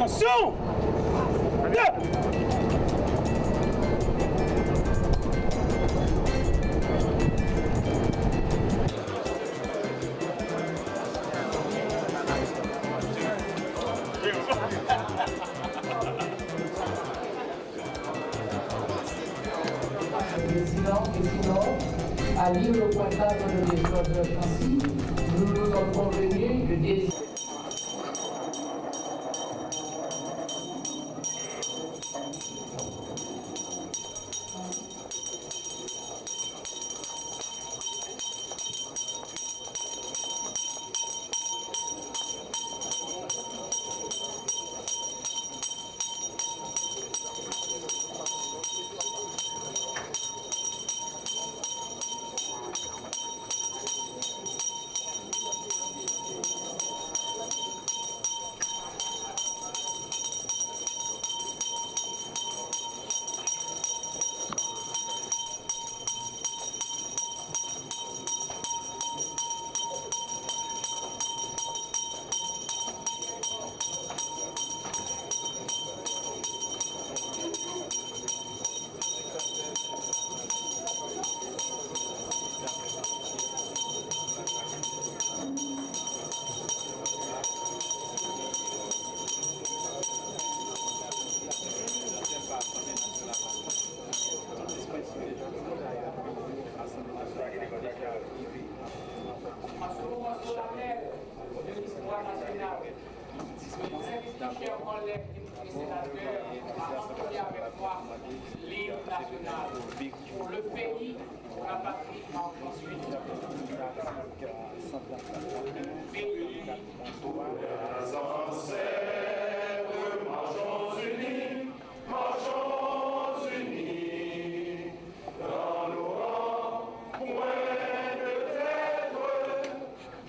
Attention! 2. Président, à lire le pointage de l'école de Chancy, nous nous sommes convenus de désigner. Pour le pays, pour la patrie, marchons unis, marchons unis, dans nos rangs, point de traître,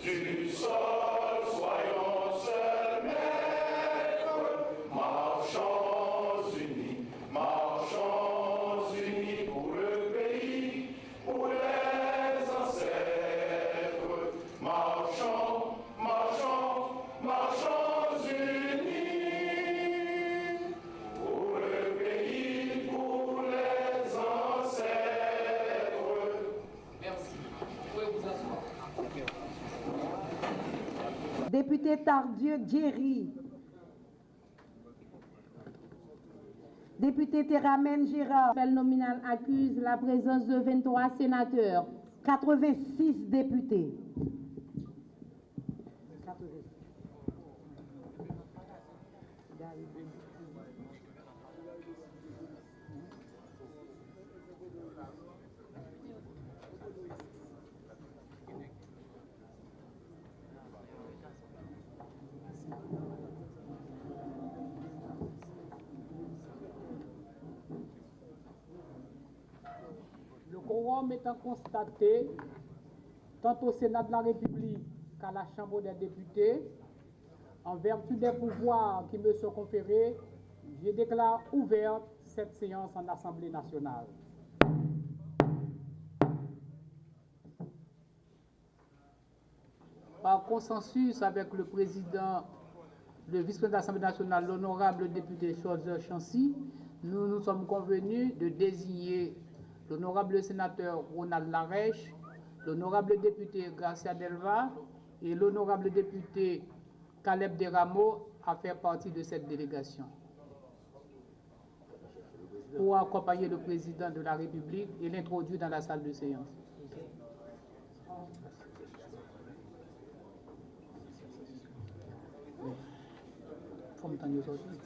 du sol soyons seuls maîtres, marchons unis pour le pays, pour les ancêtres, marchons, marchons, marchons unis pour le pays, pour les ancêtres. Merci. Vous pouvez vous asseoir. Député Tardieu Djerry. Député Théramène Gérard. L'appel nominal accuse la présence de 23 sénateurs, 86 députés. Le quorum étant constaté, tant au Sénat de la République qu'à la Chambre des députés, en vertu des pouvoirs qui me sont conférés, je déclare ouverte cette séance en Assemblée nationale. Par consensus avec le président, le vice-président de l'Assemblée nationale, l'honorable député Georges Chancy, nous nous sommes convenus de désigner l'honorable sénateur Ronald Larèche, l'honorable député Garcia Delva et l'honorable député Caleb Deramo à faire partie de cette délégation pour accompagner le président de la République et l'introduire dans la salle de séance. Faut me tenir aujourd'hui.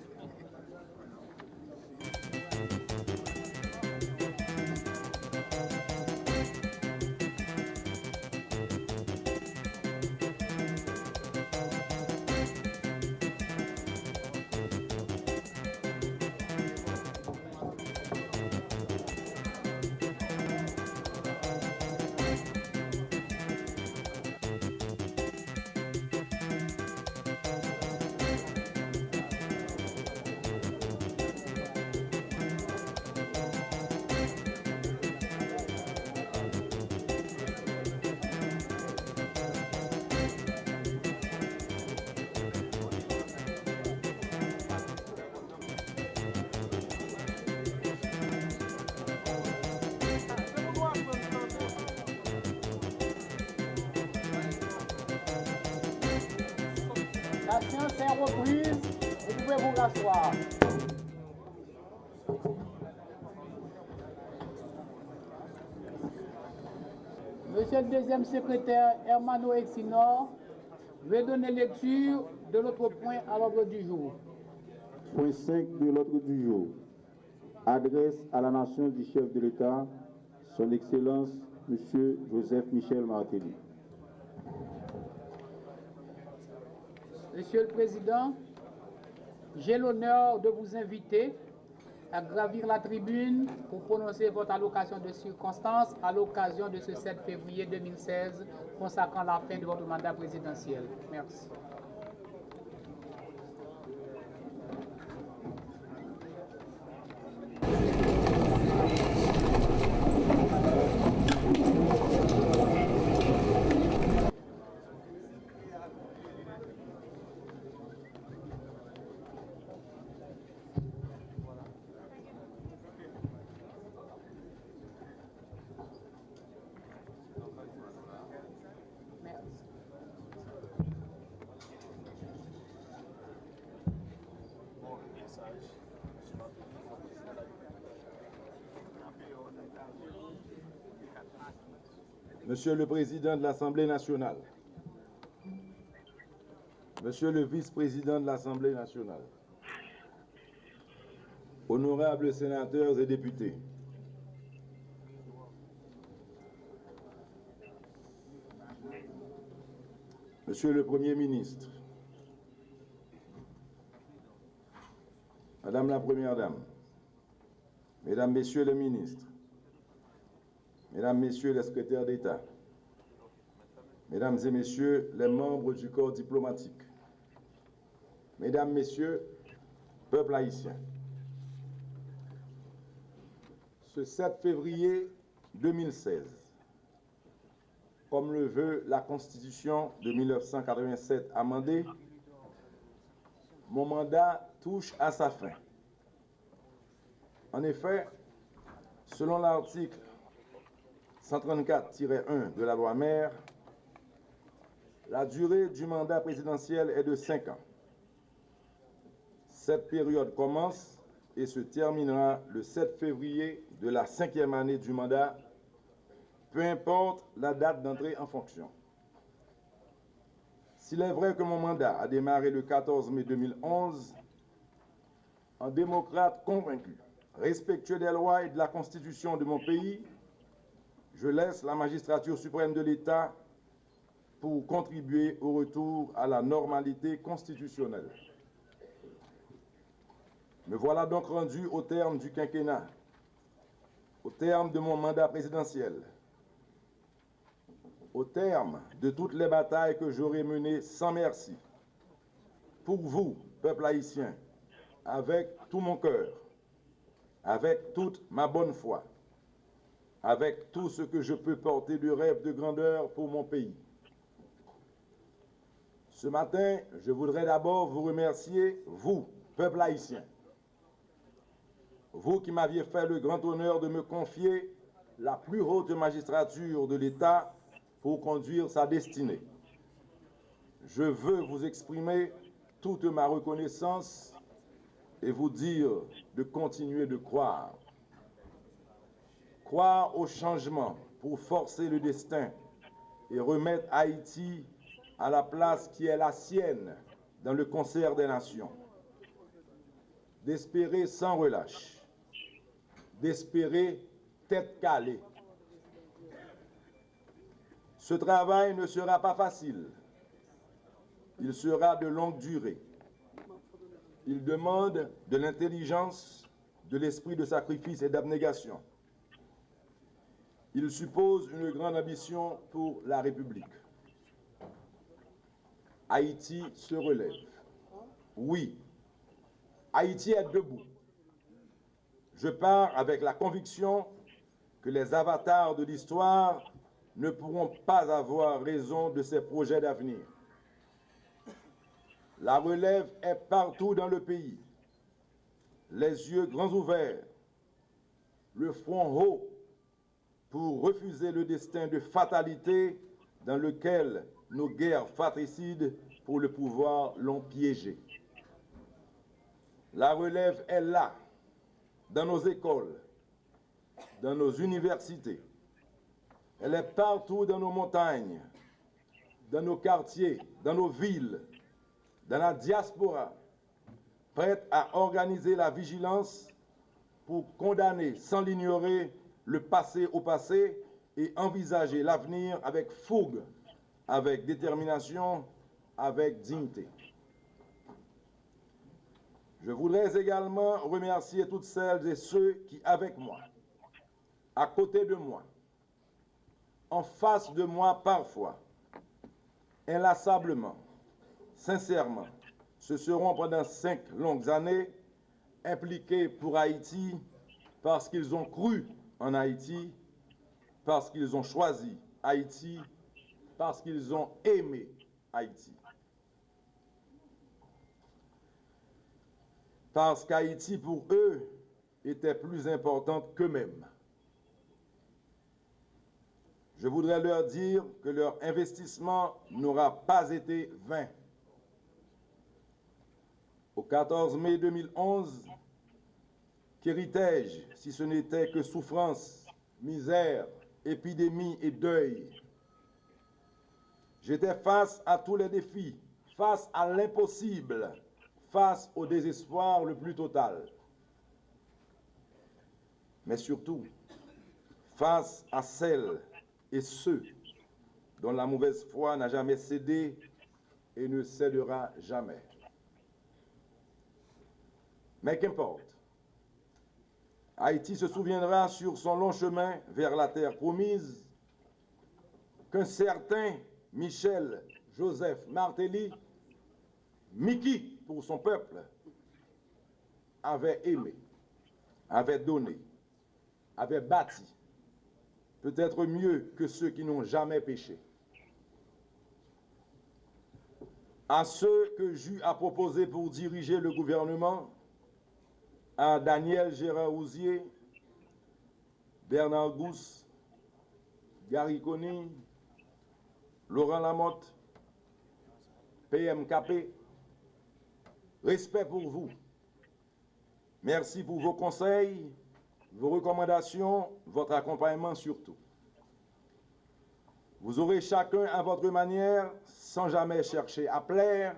faire reprise. Vous pouvez vous rasseoir. Monsieur le deuxième secrétaire Hermano Exinor, vais donner lecture de l'autre point à l'ordre du jour. Point 5 de l'ordre du jour. Adresse à la nation du chef de l'État, son Excellence, M. Joseph Michel Martelly. Monsieur le Président, j'ai l'honneur de vous inviter à gravir la tribune pour prononcer votre allocation de circonstances à l'occasion de ce 7 février 2016 consacrant la fin de votre mandat présidentiel. Merci. Monsieur le Président de l'Assemblée nationale, Monsieur le Vice-président de l'Assemblée nationale, honorables sénateurs et députés, Monsieur le Premier ministre, Madame la Première Dame, Mesdames, Messieurs les ministres, Mesdames, Messieurs les secrétaires d'État, Mesdames et Messieurs les membres du corps diplomatique, Mesdames, Messieurs, peuple haïtien, ce 7 février 2016, comme le veut la Constitution de 1987 amendée, mon mandat touche à sa fin. En effet, selon l'article 134-1 de la loi mère, la durée du mandat présidentiel est de 5 ans. Cette période commence et se terminera le 7 février de la 5e année du mandat, peu importe la date d'entrée en fonction. S'il est vrai que mon mandat a démarré le 14 mai 2011, en démocrate convaincu, respectueux des lois et de la Constitution de mon pays, je laisse la magistrature suprême de l'État pour contribuer au retour à la normalité constitutionnelle. Me voilà donc rendu au terme du quinquennat, au terme de mon mandat présidentiel, au terme de toutes les batailles que j'aurai menées sans merci, pour vous, peuple haïtien, avec tout mon cœur, avec toute ma bonne foi, avec tout ce que je peux porter de rêve de grandeur pour mon pays. Ce matin, je voudrais d'abord vous remercier, vous, peuple haïtien, vous qui m'aviez fait le grand honneur de me confier la plus haute magistrature de l'État pour conduire sa destinée. Je veux vous exprimer toute ma reconnaissance et vous dire de continuer de croire. Croire au changement pour forcer le destin et remettre Haïti à la place qui est la sienne dans le concert des nations. D'espérer sans relâche, d'espérer tête calée. Ce travail ne sera pas facile. Il sera de longue durée. Il demande de l'intelligence, de l'esprit de sacrifice et d'abnégation. Il suppose une grande ambition pour la République. Haïti se relève. Oui, Haïti est debout. Je pars avec la conviction que les avatars de l'histoire ne pourront pas avoir raison de ces projets d'avenir. La relève est partout dans le pays. Les yeux grands ouverts, le front haut pour refuser le destin de fatalité dans lequel nos guerres fratricides pour le pouvoir l'ont piégé. La relève est là, dans nos écoles, dans nos universités. Elle est partout dans nos montagnes, dans nos quartiers, dans nos villes, dans la diaspora, prête à organiser la vigilance pour condamner sans l'ignorer le passé au passé et envisager l'avenir avec fougue, avec détermination, avec dignité. Je voudrais également remercier toutes celles et ceux qui, avec moi, à côté de moi, en face de moi parfois, inlassablement, sincèrement, se seront pendant 5 longues années impliqués pour Haïti parce qu'ils ont cru en Haïti, parce qu'ils ont choisi Haïti, parce qu'ils ont aimé Haïti. Parce qu'Haïti, pour eux, était plus importante qu'eux-mêmes. Je voudrais leur dire que leur investissement n'aura pas été vain. Au 14 mai 2011, qu'héritais-je si ce n'était que souffrance, misère, épidémie et deuil? J'étais face à tous les défis, face à l'impossible, face au désespoir le plus total. Mais surtout, face à celles et ceux dont la mauvaise foi n'a jamais cédé et ne cédera jamais. Mais qu'importe, Haïti se souviendra sur son long chemin vers la terre promise qu'un certain Michel Joseph Martelly, Mickey pour son peuple, avait aimé, avait donné, avait bâti, peut-être mieux que ceux qui n'ont jamais péché. À ceux que j'eus à proposer pour diriger le gouvernement, à Daniel Gérard Rouzier, Bernard Gousse, Gary Coney, Laurent Lamotte, PMKP, respect pour vous. Merci pour vos conseils, vos recommandations, votre accompagnement surtout. Vous aurez chacun à votre manière, sans jamais chercher à plaire,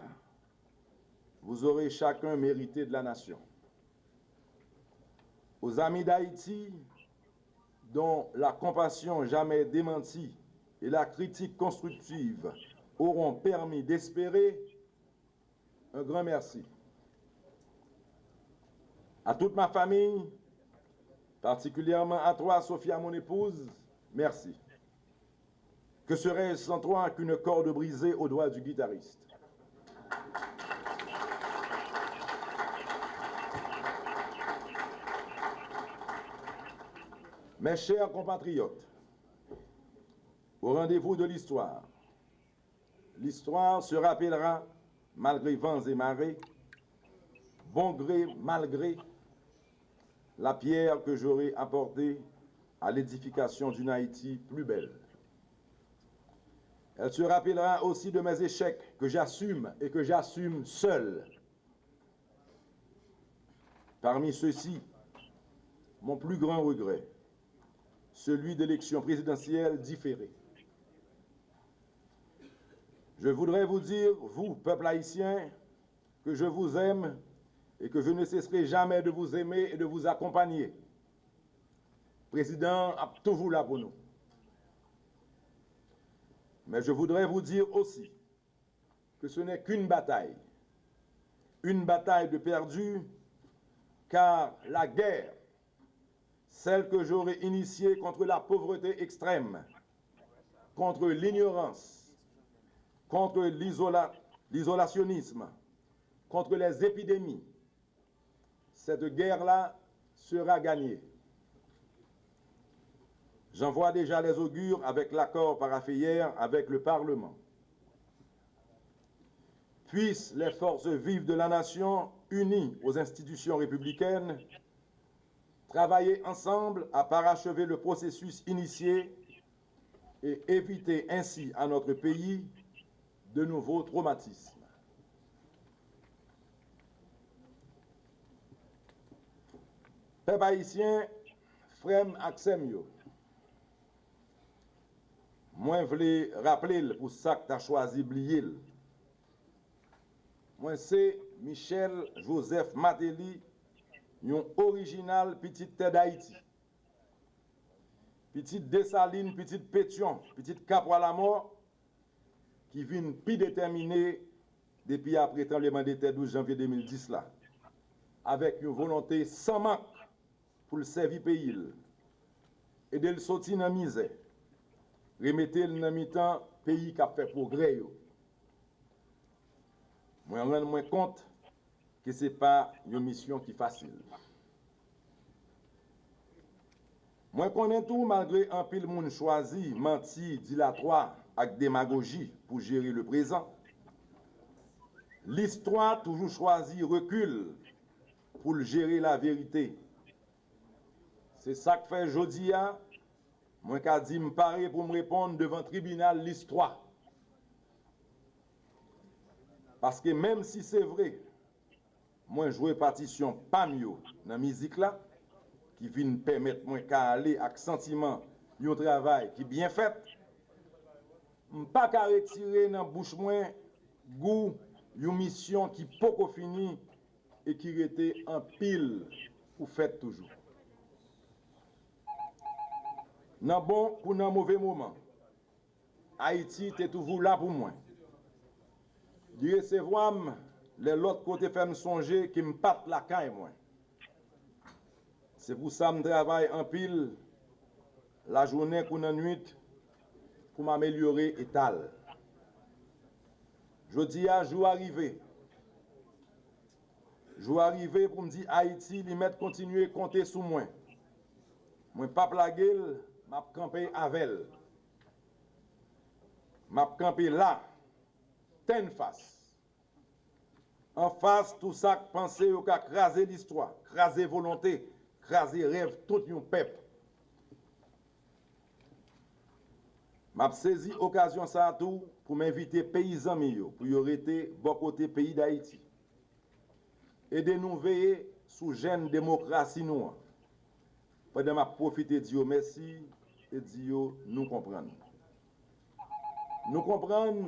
vous aurez chacun mérité de la nation. Aux amis d'Haïti, dont la compassion jamais démentie et la critique constructive auront permis d'espérer, un grand merci. À toute ma famille, particulièrement à toi, Sophia, mon épouse, merci. Que serait-je sans toi qu'une corde brisée au doigt du guitariste? Mes chers compatriotes, au rendez-vous de l'histoire, l'histoire se rappellera, malgré vents et marées, bon gré, mal gré, la pierre que j'aurai apportée à l'édification d'une Haïti plus belle. Elle se rappellera aussi de mes échecs que j'assume et que j'assume seul. Parmi ceux-ci, mon plus grand regret, celui d'élections présidentielles différées. Je voudrais vous dire, vous, peuple haïtien, que je vous aime et que je ne cesserai jamais de vous aimer et de vous accompagner. Président a toujours là pour nous. Mais je voudrais vous dire aussi que ce n'est qu'une bataille de perdu, car la guerre, celle que j'aurais initiée contre la pauvreté extrême, contre l'ignorance, contre l'isolationnisme, contre les épidémies, cette guerre-là sera gagnée. J'en vois déjà les augures avec l'accord paraphé hier avec le Parlement. Puissent les forces vives de la nation, unies aux institutions républicaines, travailler ensemble à parachever le processus initié et éviter ainsi à notre pays de nouveaux traumatismes. Peuple haïtien, frère Axem yo. Moi, je voulais rappeler pour ça que tu as choisi oublier. Moi, c'est Michel Joseph Matéli, un original petit tête d'Haïti. Petite Dessalines, petite Pétion, petite Cap à la mort, qui vient plus déterminé depuis après le tremblement de terre 12 janvier 2010 là, avec une volonté sans manque pour le servir pays et de le sortir dans la misère, remettre dans mi-temps pays qui a fait progrès. Moi, je me rends compte que ce n'est pas une mission qui est facile. Moi, je connais tout malgré un pile monde choisi, menti, dilatoire, avec démagogie pour gérer le présent. L'histoire toujours choisi recul pour gérer la vérité. C'est ça que fait Jodia. Moi, qu'a dit me paraît pour me répondre devant le tribunal l'histoire. Parce que même si c'est vrai, moi, jouer partition pas mieux dans la musique là, qui vient permettre moi qu'à aller avec sentiment un travail qui bien fait, pas qu'à retirer dans bouche moi goût une mission qui pas fini et qui était en pile pour faire toujours. Dans bon pour dans mauvais moment, Haïti était toujours là pour moi. Du recevoir les l'autre côté fait me songer qui me patte la caille moi. C'est pour ça que je travaille en pile la journée ou la nuit pour m'améliorer et tal. Je dis à jour arrivé. Jour arrivé pour me dire Haïti, li met continuer à compter sous moi. Moi pas plaguer, m'a campé avec elle. M'a campé là, ten face. En face tout ça que penser au qu'à craser l'histoire, craser volonté, craser rêve tout un peuple. M'a saisi occasion ça tout pour m'inviter paysans mieux pour y arrêter bon côté pays d'Haïti. Et de nous veiller sous jeune démocratie nous. Pendant m'a profiter de dire merci et dire nous comprendre. Nous comprendre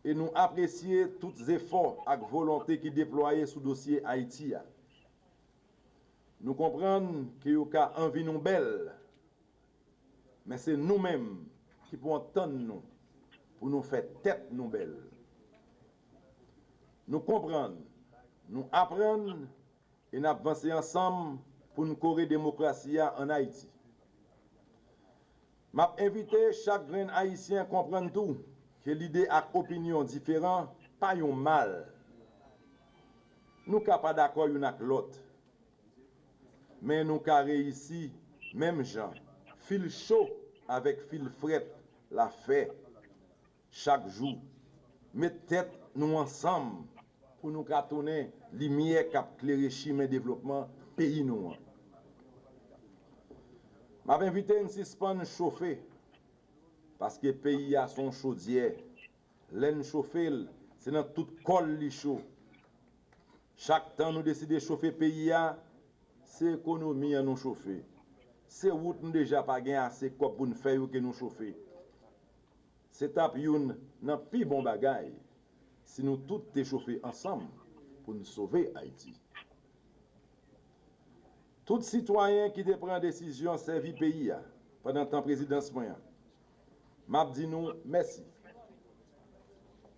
et nous apprécier tous les efforts et volonté qui déployés sous dossier Haïti. Nous comprenons que y a envie nous belle, mais c'est nous-mêmes qui pouvons tendre nous pour nous faire tête nous belle. Nous comprenons, nous apprenons et nous avancer ensemble pour nous corriger la démocratie en Haïti. M'a invité chaque grain haïtien à comprendre tout, que l'idée et opinion différentes, pas un mal. Nous ne sommes pas d'accord avec l'autre. Mais nous avons réussi, même gens, fil chaud avec fil fret, la fait chaque jour. Mettre tête nous ensemble pour nous tourner lumière qui éclairer chimie et développement pays nous. Je m'avais invité à une suspendre chauffer parce que le pays a son chaudière. L'aine chauffer, c'est dans toute colle li chaud. Chaque temps nous décidons de chauffer le pays, c'est l'économie à nous chauffer. C'est route nous déjà pas gagné assez pour nous faire que nous chauffer. C'est tapioun nan pi bon bagay si nous tous te chauffer ensemble pour nous sauver Haïti. Tout citoyen qui te prend décision servir pays pendant le temps présidence moyen, m'a dit nous merci.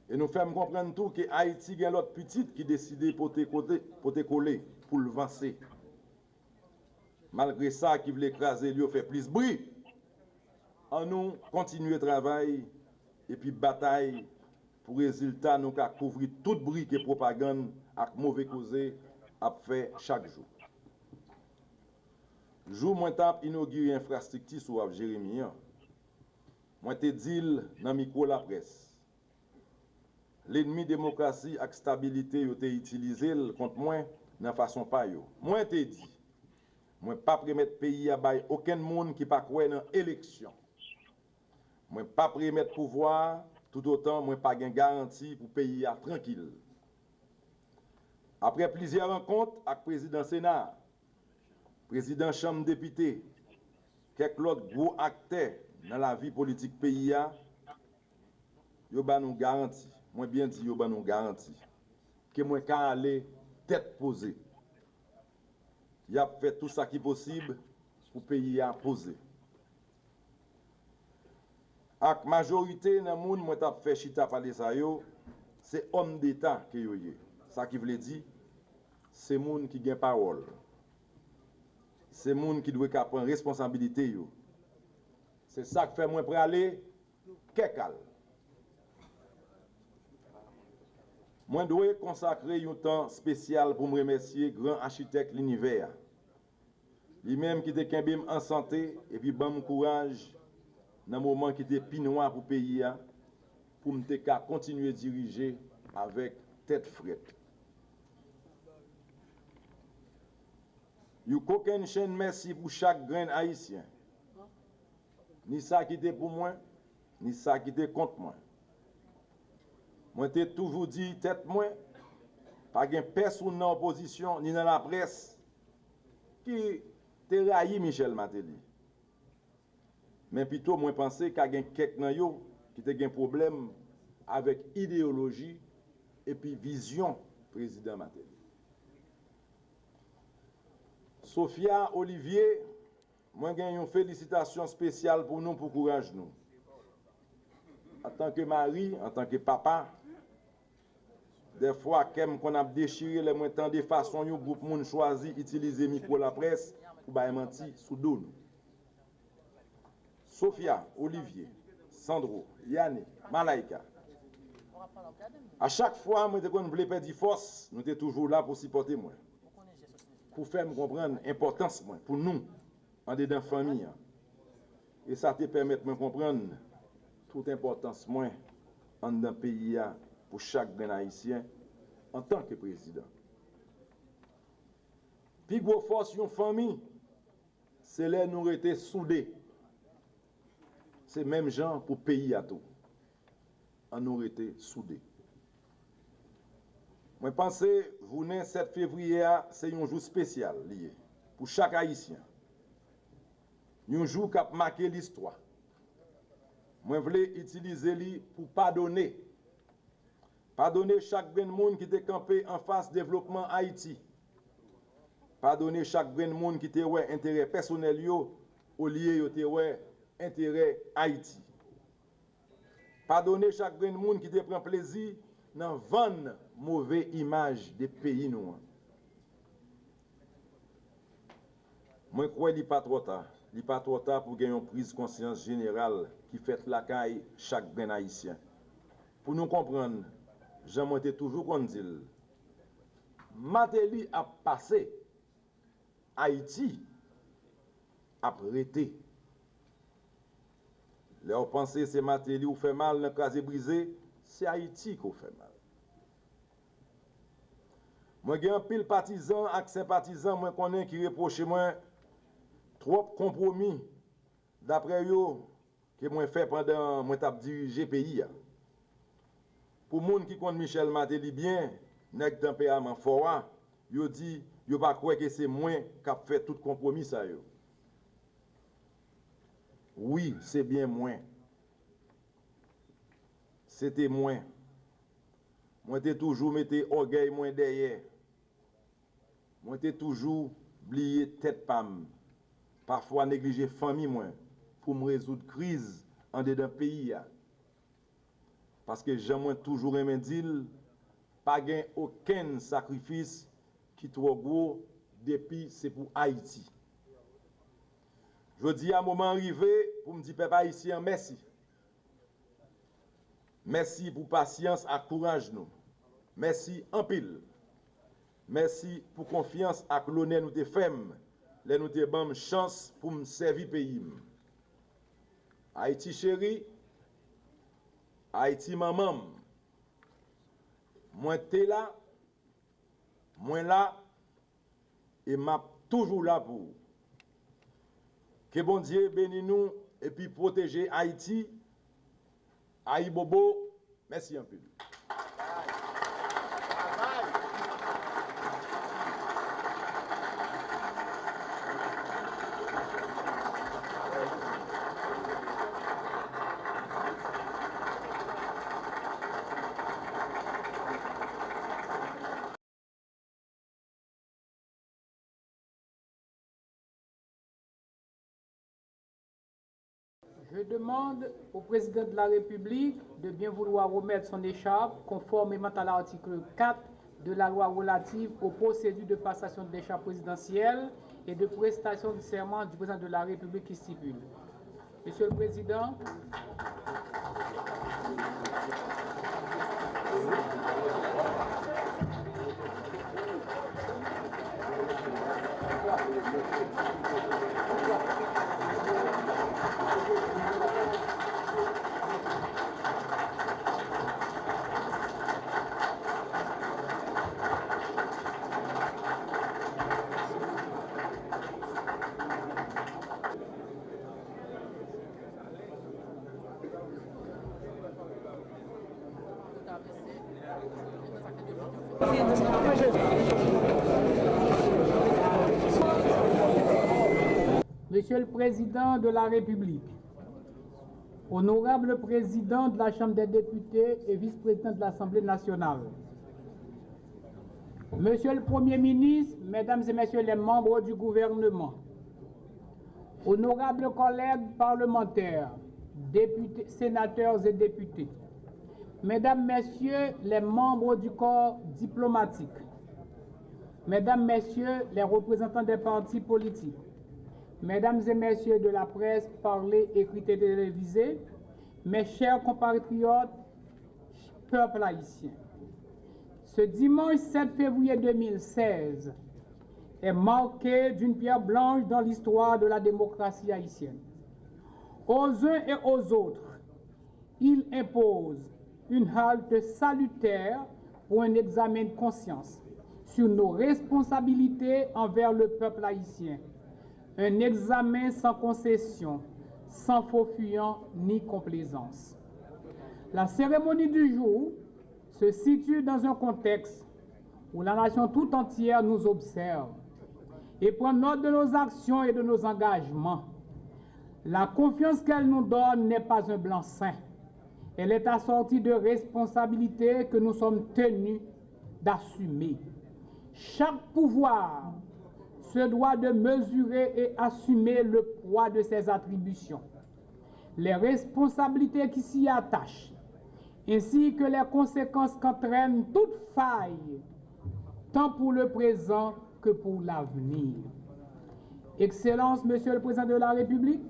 Et nous faisons comprendre tout que Haïti a l'autre petite qui décide pour te coller, pour le vancer. Malgré ça, qui voulait écraser, lui, fait plus de bruit. En nous, continuer le travail et puis bataille pour résultat, nous avons couvrir tout bruit et propagande avec mauvais causé à faire chaque jour. Jour moi tap inauguré infrastructure sur Jérémie. Moi te dit dans micro la presse. L'ennemi démocratie et stabilité yo te utilisé contre moi de façon pas yo. Moi te dit moi pas permettre pays à bail aucun monde qui pas croire dans élection. Moi pas permettre pouvoir tout autant moi pas gain garantie pour pays à tranquille. Après plusieurs rencontres avec président Sénat, président chambre député, quelques autres gros acteurs dans la vie politique pays, yo ba nous garantie, moi bien dit yo ba nous garantie, que moi ka aller tête posée. Y a fait tout ça qui est possible pour pays à poser. Ak majorité nan moun moi t'a fait chita parler ça yo, c'est homme d'état que yo yé. Ça qui veut dire c'est moun qui gagne parole. C'est moun qui doit prendre responsabilité yo. C'est ça qui fait moi pour aller kekal. Moi dois consacrer un temps spécial pour me remercier grand architecte l'univers. Lui-même qui était kembim en santé et puis bon courage dans le moment qui était pinois pour le pays pour me continuer à diriger avec tête frette. Yo aucune chaîne merci pour chaque grain haïtien. Ni ça qui était pour moi, ni ça qui était contre moi. Moi t'ai toujours dit tête moi, pas gen personne dans l'opposition ni dans la presse qui te rayi Michel Martelly. Mais plutôt moi penser qu'il y a quelques nan yo qui te gen problème avec idéologie et puis vision président Martelly. Sophia Olivier, moi j'ai une félicitation spéciale pour nous, pour courage nous. En tant que mari, en tant que papa, des fois, qu'on a déchiré les moins temps de façon, un groupe moun choisi utiliser micro la presse pour ba mentir sous dos. Sophia, Olivier, Sandro, Yannick, Malaika. À chaque fois, moi, quand on voulait perdre force, nous étions toujours là pour supporter moi. Pour faire me comprendre l'importance pour nous, en dedans de famille. Et ça te permet de me comprendre toute importance moi en dedans pays pour chaque ben haïtien en tant que président. Puis gros force une famille, c'est là nous été soudés. C'est même gens pour pays à tout. On nous été soudés. Moi pense vous 7 février c'est un jour spécial lié pour chaque haïtien. Un jour qui a marqué l'histoire. Moi voulais utiliser lui pour pardonner. Pardonner chaque ben monde qui était campé en face développement Haïti. Pardonner chaque ben monde qui était ouais intérêt personnel yo au lieu yo était ouais intérêt Haïti. Pardonner chaque ben monde qui était prend plaisir dans vendre mauvaise image des pays nous. Moi crois qu'il pas trop tard. Il pas trop tard pour gagner une prise de conscience générale qui fait la caille chaque ben haïtien. Pour nous comprendre, j'en été toujours qu'on dit. Martelly a passé, Haïti a prêté. Là, on pense que c'est Martelly qui fait mal dans le cas brisé, c'est Haïti qui fait mal. Moi, j'ai un pile partisan avec sympathisants, moi connais qui reproche moi trop compromis d'après yo que moi fait pendant moi t'a dirigé pays. Pour moun qui connaît Michel Martelly bien, nèg tempérament fort, yo dit yo pas croire que c'est moi qui a fait tout compromis ça yo. Oui, c'est bien moi. C'était moi. Moi t'ai toujours metté orgueil moins derrière. Moi t'ai toujours oublié tête pam. Parfois négliger famille moi pour me résoudre crise en dedans pays. Parce que j'aime toujours aimé dire pas gain aucun sacrifice qui trop gros depuis c'est pour Haïti. Je dis à un moment arrivé pour me dire peuple haïtien merci. Merci pour patience et courage nous. Merci en pile. Merci pour confiance et l'honneur nous te femme. Là nous te bam chance pour me servir pays. Haïti chéri, Haïti maman. Moi t'es là, moi là et m'a toujours là pour. Que bon Dieu bénisse nous et puis protéger Haïti. Aïe Bobo, merci un peu. Je demande au président de la République de bien vouloir remettre son écharpe conformément à l'article 4 de la loi relative aux procédures de passation de l'écharpe présidentielle et de prestation de serment du président de la République qui stipule. Monsieur le Président, Monsieur le Président de la République, honorable Président de la Chambre des députés et vice-président de l'Assemblée nationale, Monsieur le Premier ministre, Mesdames et Messieurs les membres du gouvernement, honorables collègues parlementaires, députés, sénateurs et députés, Mesdames, Messieurs les membres du corps diplomatique, Mesdames, Messieurs les représentants des partis politiques, Mesdames et Messieurs de la presse parlée, écrite et télévisée, mes chers compatriotes, peuple haïtien, ce dimanche 7 février 2016 est marqué d'une pierre blanche dans l'histoire de la démocratie haïtienne. Aux uns et aux autres, il impose une halte salutaire pour un examen de conscience sur nos responsabilités envers le peuple haïtien. Un examen sans concession, sans faux fuyant ni complaisance. La cérémonie du jour se situe dans un contexte où la nation tout entière nous observe et prend note de nos actions et de nos engagements. La confiance qu'elle nous donne n'est pas un blanc-seing. Elle est assortie de responsabilités que nous sommes tenus d'assumer. Chaque pouvoir se doit de mesurer et assumer le poids de ses attributions, les responsabilités qui s'y attachent, ainsi que les conséquences qu'entraîne toute faille, tant pour le présent que pour l'avenir. Excellence, Monsieur le Président de la République,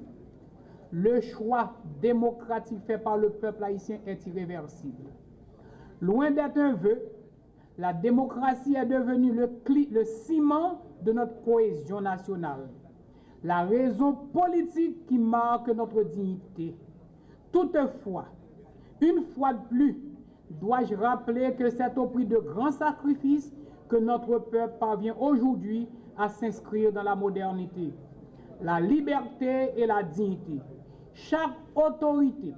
le choix démocratique fait par le peuple haïtien est irréversible. Loin d'être un vœu, la démocratie est devenue le ciment de notre cohésion nationale, la raison politique qui marque notre dignité. Toutefois, une fois de plus, dois-je rappeler que c'est au prix de grands sacrifices que notre peuple parvient aujourd'hui à s'inscrire dans la modernité, la liberté et la dignité. Chaque autorité,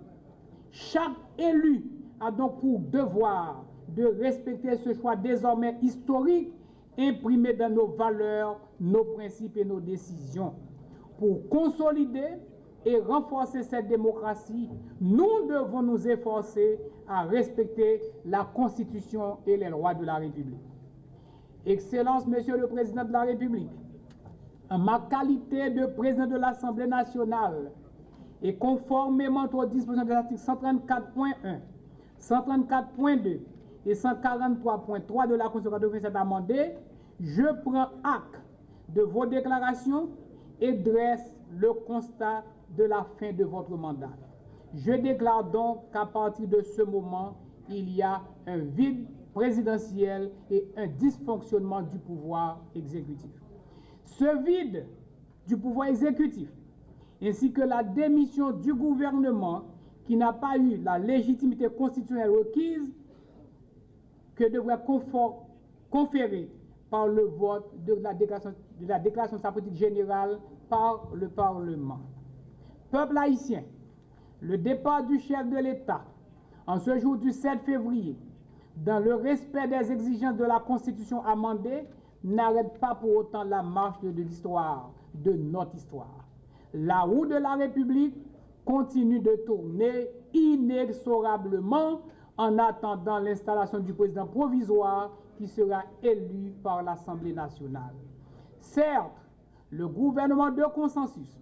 chaque élu a donc pour devoir de respecter ce choix désormais historique imprimé dans nos valeurs, nos principes et nos décisions. Pour consolider et renforcer cette démocratie, nous devons nous efforcer à respecter la Constitution et les lois de la République. Excellence, Monsieur le Président de la République, en ma qualité de président de l'Assemblée nationale et conformément aux dispositions de l'article 134.1, 134.2 et 143.3 de la Constitution 87 amendée, je prends acte de vos déclarations et dresse le constat de la fin de votre mandat. Je déclare donc qu'à partir de ce moment, il y a un vide présidentiel et un dysfonctionnement du pouvoir exécutif. Ce vide du pouvoir exécutif, ainsi que la démission du gouvernement qui n'a pas eu la légitimité constitutionnelle requise, que devrait conférer par le vote de la déclaration de sa politique générale par le Parlement. Peuple haïtien, le départ du chef de l'État en ce jour du 7 février, dans le respect des exigences de la Constitution amendée, n'arrête pas pour autant la marche de l'histoire, de notre histoire. La roue de la République continue de tourner inexorablement en attendant l'installation du président provisoire qui sera élu par l'Assemblée nationale. Certes, le gouvernement de consensus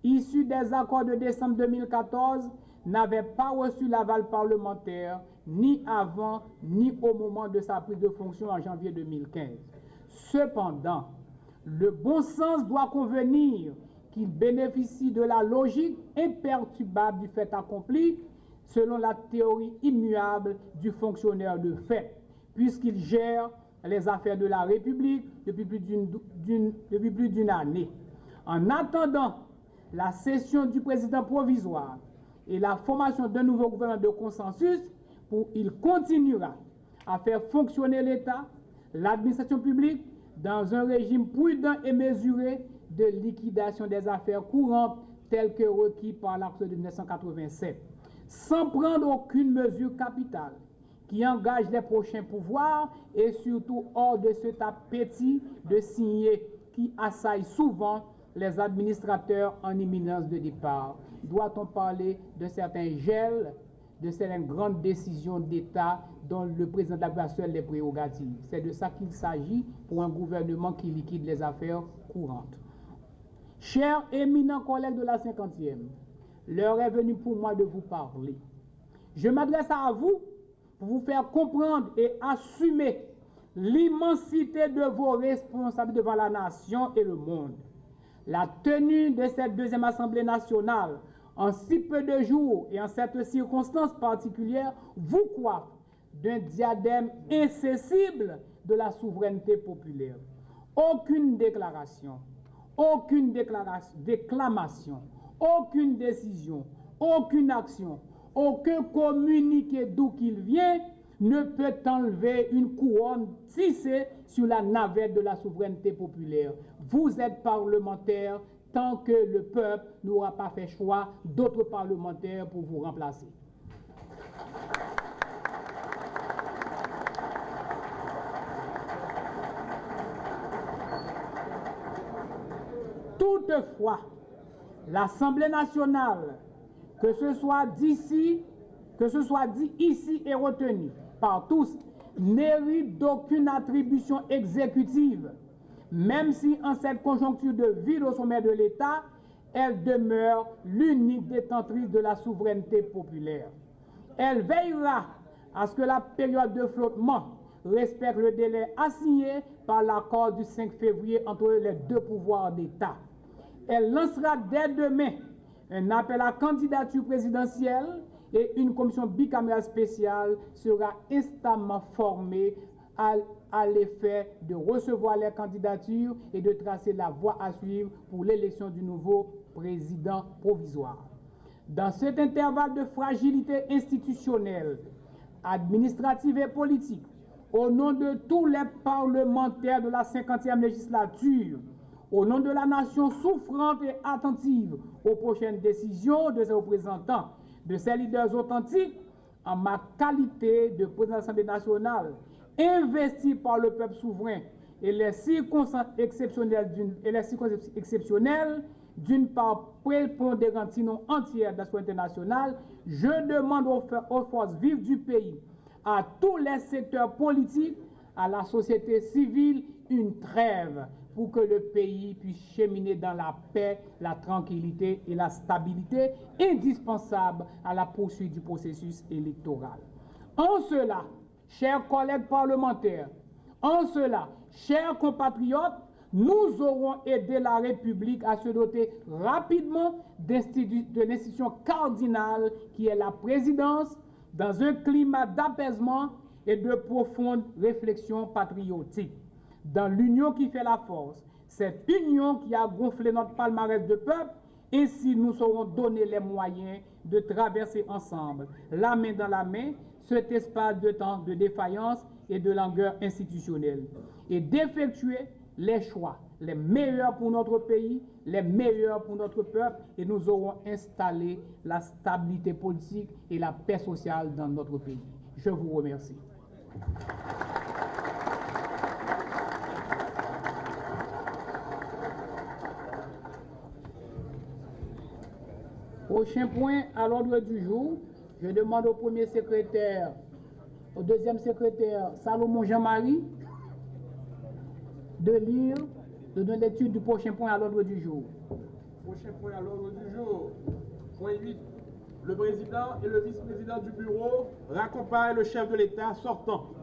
issus des accords de décembre 2014, n'avait pas reçu l'aval parlementaire ni avant ni au moment de sa prise de fonction en janvier 2015. Cependant, le bon sens doit convenir qu'il bénéficie de la logique imperturbable du fait accompli selon la théorie immuable du fonctionnaire de fait, puisqu'il gère les affaires de la République depuis plus d'une année. En attendant la cession du président provisoire et la formation d'un nouveau gouvernement de consensus, il continuera à faire fonctionner l'État, l'administration publique, dans un régime prudent et mesuré de liquidation des affaires courantes tel que requis par l'acte de 1987, sans prendre aucune mesure capitale qui engage les prochains pouvoirs et surtout hors de cet appétit de signer qui assaille souvent les administrateurs en imminence de départ. Doit-on parler de certains gels, de certaines grandes décisions d'État dont le président de la République a seul les prérogatives? C'est de ça qu'il s'agit pour un gouvernement qui liquide les affaires courantes. Chers éminents collègues de la 50e, l'heure est venue pour moi de vous parler. Je m'adresse à vous pour vous faire comprendre et assumer l'immensité de vos responsabilités devant la nation et le monde. La tenue de cette deuxième Assemblée nationale en si peu de jours et en cette circonstance particulière vous coiffe d'un diadème incessible de la souveraineté populaire. Aucune déclaration, aucune déclamation, aucune décision, aucune action, aucun communiqué d'où qu'il vient ne peut enlever une couronne tissée sur la navette de la souveraineté populaire. Vous êtes parlementaire tant que le peuple n'aura pas fait choix d'autres parlementaires pour vous remplacer. Toutefois, l'Assemblée nationale, que ce soit dit ici et retenu par tous, n'hérite d'aucune attribution exécutive, même si en cette conjoncture de vide au sommet de l'État, elle demeure l'unique détentrice de la souveraineté populaire. Elle veillera à ce que la période de flottement respecte le délai assigné par l'accord du 5 février entre les deux pouvoirs d'État. Elle lancera dès demain un appel à candidature présidentielle et une commission bicamérale spéciale sera instamment formée à l'effet de recevoir les candidatures et de tracer la voie à suivre pour l'élection du nouveau président provisoire. Dans cet intervalle de fragilité institutionnelle, administrative et politique, au nom de tous les parlementaires de la 50e législature, au nom de la nation souffrante et attentive aux prochaines décisions de ses représentants, de ses leaders authentiques, en ma qualité de président de l'Assemblée nationale, investi par le peuple souverain et les circonstances exceptionnelles d'une part prépondérante sinon entière de la souveraineté nationale, je demande aux forces vives du pays, à tous les secteurs politiques, à la société civile, une trêve pour que le pays puisse cheminer dans la paix, la tranquillité et la stabilité indispensables à la poursuite du processus électoral. En cela, chers collègues parlementaires, en cela, chers compatriotes, nous aurons aidé la République à se doter rapidement de l'institution cardinale qui est la présidence, dans un climat d'apaisement et de profonde réflexion patriotique. Dans l'union qui fait la force, cette union qui a gonflé notre palmarès de peuple, ainsi nous serons donnés les moyens de traverser ensemble, la main dans la main, cet espace de temps de défaillance et de langueur institutionnelle, et d'effectuer les choix, les meilleurs pour notre pays, les meilleurs pour notre peuple, et nous aurons installé la stabilité politique et la paix sociale dans notre pays. Je vous remercie. Prochain point à l'ordre du jour, je demande au premier secrétaire, au deuxième secrétaire Salomon Jean-Marie de lire, de donner l'étude du prochain point à l'ordre du jour. Prochain point à l'ordre du jour. Point 8. Le président et le vice-président du bureau raccompagnent le chef de l'État sortant.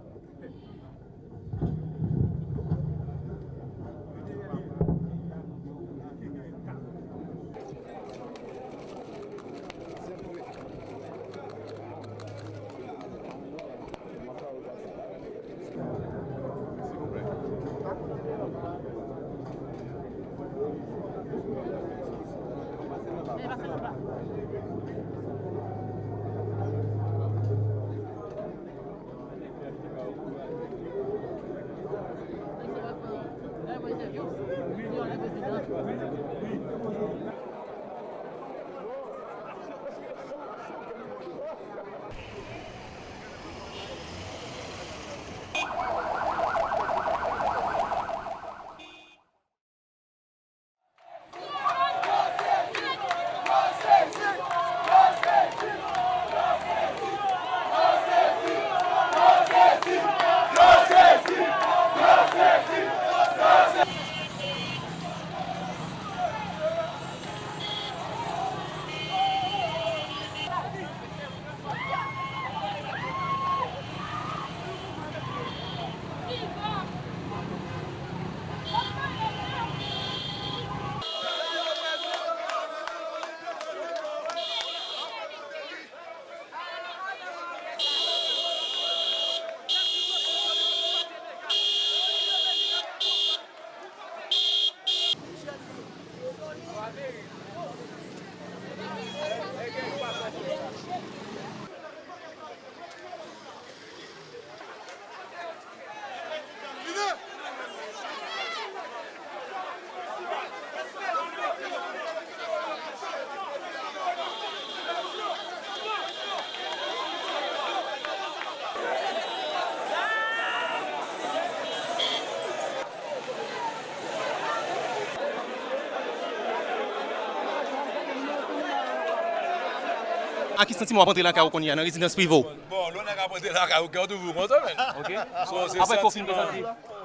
À qui sentiment rentrer là quand on y a dans résidence privée? Bon, l'on a rentrer là quand on toujours content. OK. Après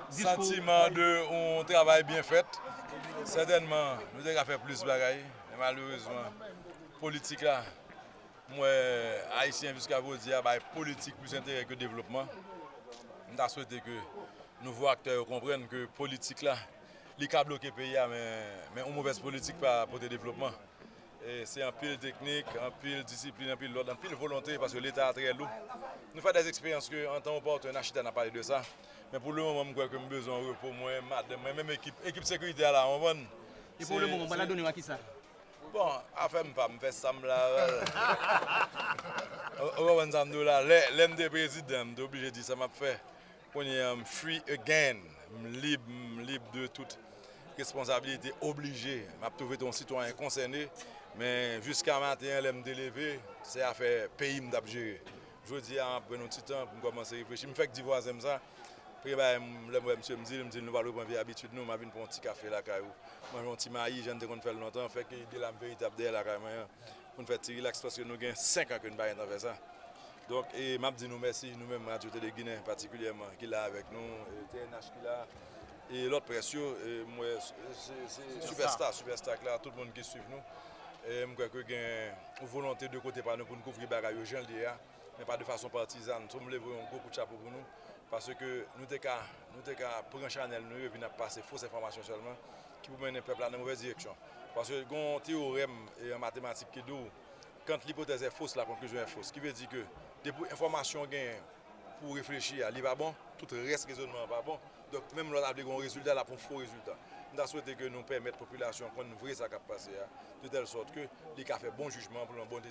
sentiment de un travail bien fait. Certainement, nous devons faire plus de bagailles. Malheureusement, politique là, moi haïtien jusqu'à vous dire politique plus intérêt que développement. Nous souhaitons que nos nouveaux acteurs comprennent que politique là, il a bloqué le pays mais une mauvaise politique pour le développement. C'est un pile technique, un pile discipline, un pile l'ordre, un pile volonté parce que l'État est très lourd. Nous faisons des expériences que en temps opportun, Nachita n'a parlé de ça. Mais pour le moment, je crois que j'ai besoin de repos, moi, même équipe sécurité là, on va. Et pour le moment, on va la donner à qui ça? Bon, affaire me fait ça là. On va dire là, l'un des présidents, je suis obligé de dire ça m'a fait. On est free again, libre de toute responsabilité, obligé. Je vais trouver ton citoyen concerné. Mais jusqu'à maintenant, l'aime délevé, c'est à faire pays m'dap gérer. Je dis après un petit temps pour commencer à réfléchir. Je me fais que 10 voisins ça. Après monsieur me dit nous allons prendre habitude nous, m'a vinn pour un petit café là caillou. Moi un petit maïs, j'en qu'on fait longtemps, fait que de la véritable derrière la caillou. Pour nous faire tirer relax parce que nous gagne 5 ans que nous pas faire ça. Donc et m'a dit nous merci nous-mêmes Radio Télé Guinée particulièrement qui là avec nous, TNH qui là et l'autre précieux moi c'est superstar là tout le monde qui suit nous. Je crois que y a une volonté de côté par nous pour nous couvrir les bagages, mais pas de façon partisane. Nous levons un gros coup de chapeau pour nous parce que nous avons pris un channel nous et puis nous avons passé fausses informations seulement qui vous mènent le peuple dans la mauvaise direction. Parce que il y a un théorème en mathématiques qui dit quand l'hypothèse est fausse, la conclusion est fausse. Ce qui veut dire que des informations pour réfléchir, il va bon, tout le reste raisonnement n'est pas bon. Donc même là, on a un résultat là pour un faux résultat. Nous avons souhaité que nous permettions à la population de prendre une vraie ça qui a passé, de telle sorte que les cas fait bon jugement pour un bon décision.